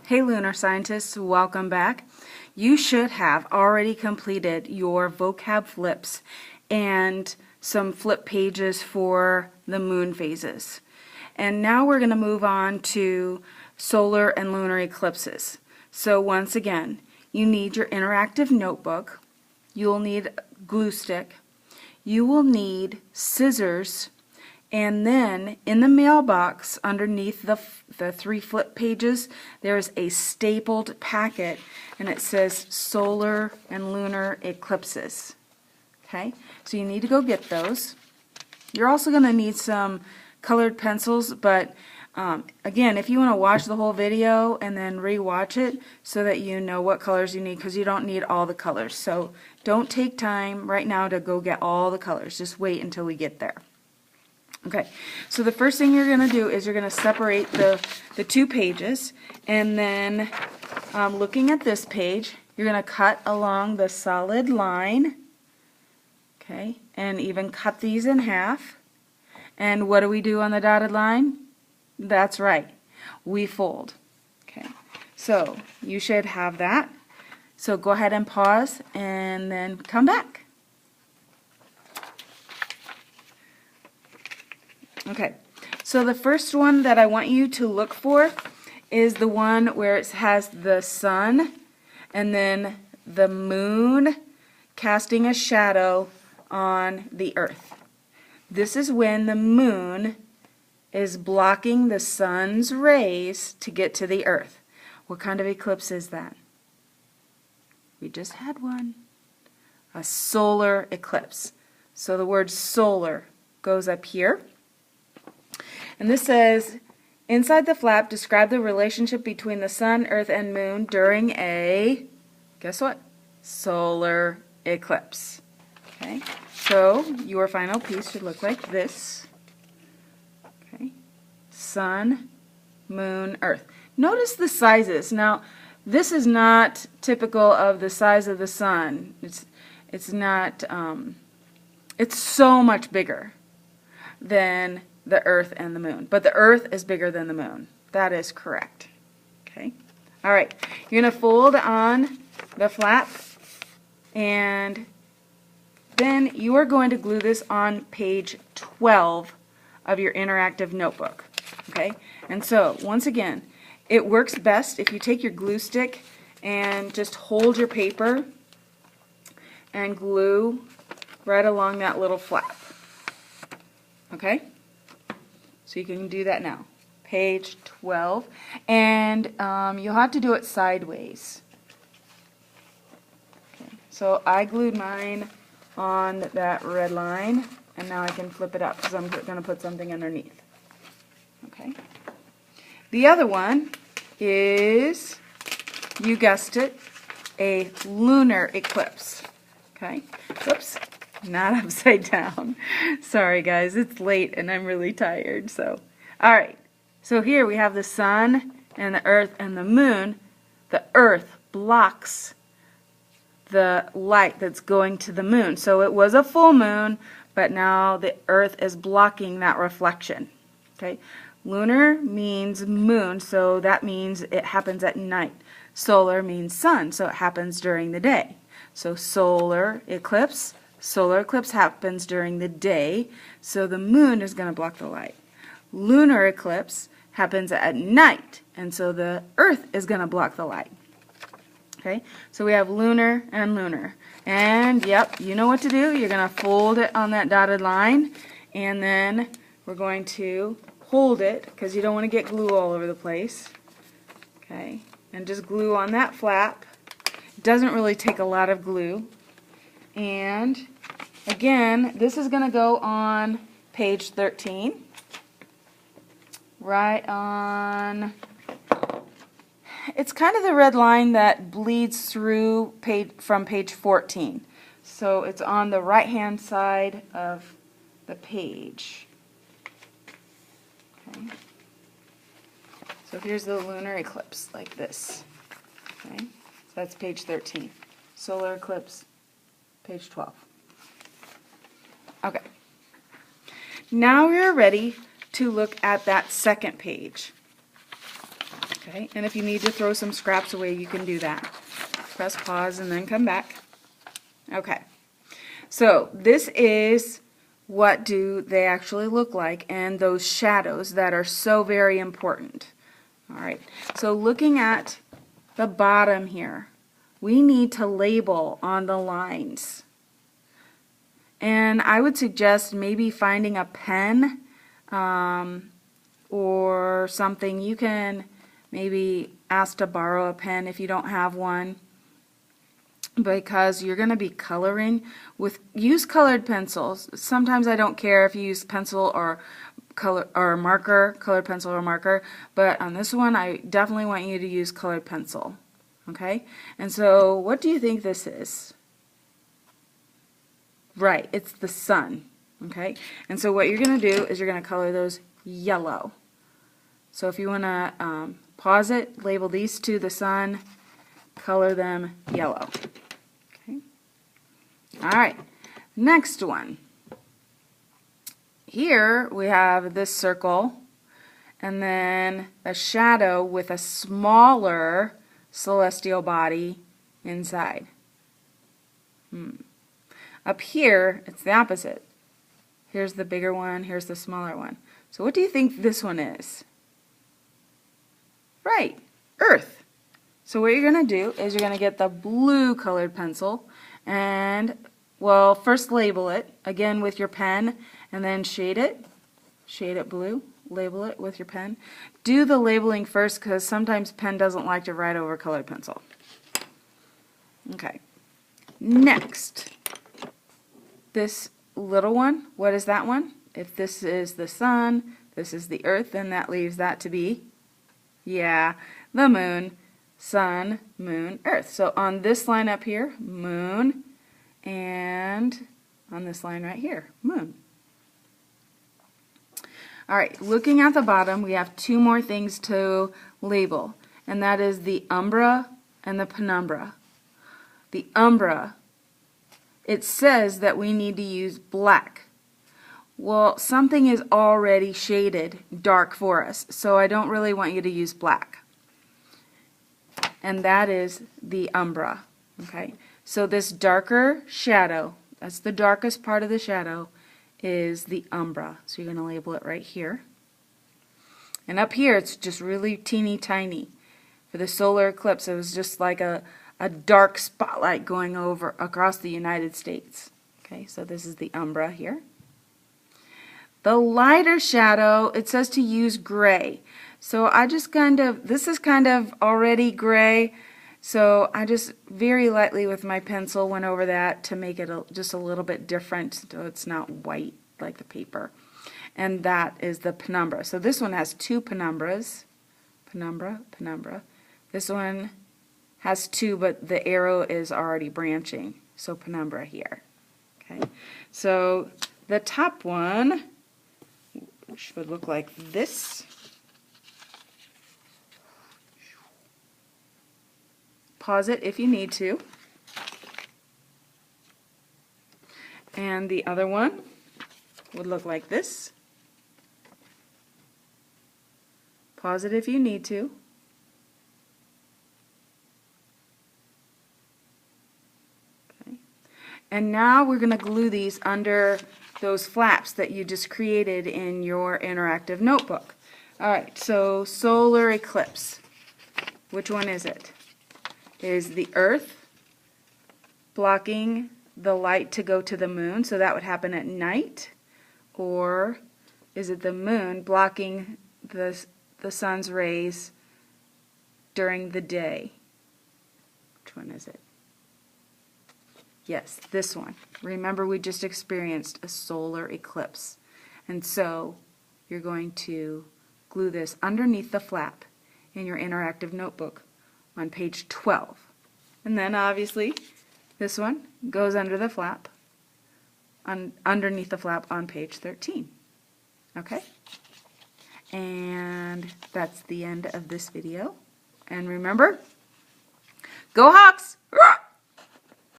Hey lunar scientists, welcome back. You should have already completed your vocab flips and some flip pages for the moon phases. And now we're going to move on to solar and lunar eclipses. So once again, you need your interactive notebook, you'll need glue stick, you will need scissors, and then in the mailbox underneath the 3 flip pages there's a stapled packet and it says solar and lunar eclipses. Okay, so you need to go get those. You're also going to need some colored pencils, but again, if you want to watch the whole video and then re-watch it so that you know what colors you need, because you don't need all the colors. So don't take time right now to go get all the colors. Just wait until we get there. Okay, so the first thing you're going to do is you're going to separate the 2 pages, and then looking at this page, you're going to cut along the solid line, okay, and even cut these in half. And what do we do on the dotted line? That's right, we fold. Okay, so you should have that. So go ahead and pause and then come back. Okay, so the first one that I want you to look for is the one where it has the sun and then the moon casting a shadow on the earth. This is when the moon is blocking the sun's rays to get to the earth. What kind of eclipse is that? We just had one. A solar eclipse. So the word solar goes up here. And this says, inside the flap, describe the relationship between the sun, earth, and moon during a, guess what? Solar eclipse. Okay, so your final piece should look like this. Okay, sun, moon, earth. Notice the sizes. Now, this is not typical of the size of the sun. It's not, it's so much bigger than the earth and the moon. But the earth is bigger than the moon. That is correct. Okay. All right. You're going to fold on the flap, and then you are going to glue this on page 12 of your interactive notebook. Okay. And so, once again, it works best if you take your glue stick and just hold your paper and glue right along that little flap. Okay? So you can do that now. Page 12. And you'll have to do it sideways. Okay. So I glued mine on that red line, and now I can flip it up because I'm going to put something underneath. Okay. The other one is, you guessed it, a lunar eclipse. Okay. Whoops. Not upside down. Sorry guys, it's late and I'm really tired. So, alright. So here we have the sun and the earth and the moon. The earth blocks the light that's going to the moon. So it was a full moon, but now the earth is blocking that reflection. Okay? Lunar means moon, so that means it happens at night. Solar means sun, so it happens during the day. So solar eclipse. Solar eclipse happens during the day, so the moon is going to block the light. Lunar eclipse happens at night, and so the earth is going to block the light. Okay, so we have lunar and lunar. And yep, you know what to do. You're going to fold it on that dotted line, and then we're going to hold it, because you don't want to get glue all over the place. Okay, and just glue on that flap. It doesn't really take a lot of glue. And again, this is going to go on page 13, right on, it's kind of the red line that bleeds through from page 14. So it's on the right hand side of the page. Okay. So here's the lunar eclipse, like this. Okay. So that's page 13. Solar eclipse. Page 12. Okay. Now we're ready to look at that second page. Okay, and if you need to throw some scraps away, you can do that. Press pause and then come back. Okay, so this is what do they actually look like, and those shadows that are so very important. All right, so looking at the bottom here, we need to label on the lines. And I would suggest maybe finding a pen or something. You can maybe ask to borrow a pen if you don't have one, because you're going to be coloring with, use colored pencils. Sometimes I don't care if you use pencil or color or marker, colored pencil or marker, but on this one I definitely want you to use colored pencil. Okay, and so what do you think this is? Right, it's the sun. Okay, and so what you're going to do is you're going to color those yellow. So if you want to pause it, label these two the sun, color them yellow. Okay. All right, next one. Here we have this circle and then a shadow with a smaller celestial body inside. Up here, it's the opposite. Here's the bigger one, here's the smaller one. So what do you think this one is? Right, Earth. So what you're going to do is you're going to get the blue colored pencil and, well, first label it, again with your pen, and then shade it blue, label it with your pen. Do the labeling first because sometimes pen doesn't like to write over colored pencil. Okay, next, this little one, what is that one? If this is the sun, this is the earth, then that leaves that to be, yeah, the moon. Sun, moon, earth. So on this line up here, moon, and on this line right here, moon. All right, looking at the bottom, we have two more things to label, and that is the umbra and the penumbra. The umbra, it says that we need to use black. Well, something is already shaded dark for us, so I don't really want you to use black. And that is the umbra. Okay, so this darker shadow, that's the darkest part of the shadow, is the umbra. So you're going to label it right here. And up here it's just really teeny tiny. For the solar eclipse, it was just like a dark spotlight going over across the United States. Okay, so this is the umbra here. The lighter shadow, it says to use gray. So I just this is kind of already gray, so I just very lightly with my pencil went over that to make it just a little bit different so it's not white like the paper. And that is the penumbra. So this one has two penumbras. Penumbra, penumbra. This one has two, but the arrow is already branching. So penumbra here. Okay. So the top one should look like this. Pause it if you need to. And the other one would look like this. Pause it if you need to. Okay. And now we're going to glue these under those flaps that you just created in your interactive notebook. Alright, so solar eclipse. Which one is it? Is the Earth blocking the light to go to the moon, so that would happen at night? Or is it the moon blocking the sun's rays during the day? Which one is it? Yes, this one. Remember, we just experienced a solar eclipse. And so you're going to glue this underneath the flap in your interactive notebook on page 12. And then obviously this one goes under the flap, underneath the flap on page 13. Okay? And that's the end of this video. And remember, go Hawks!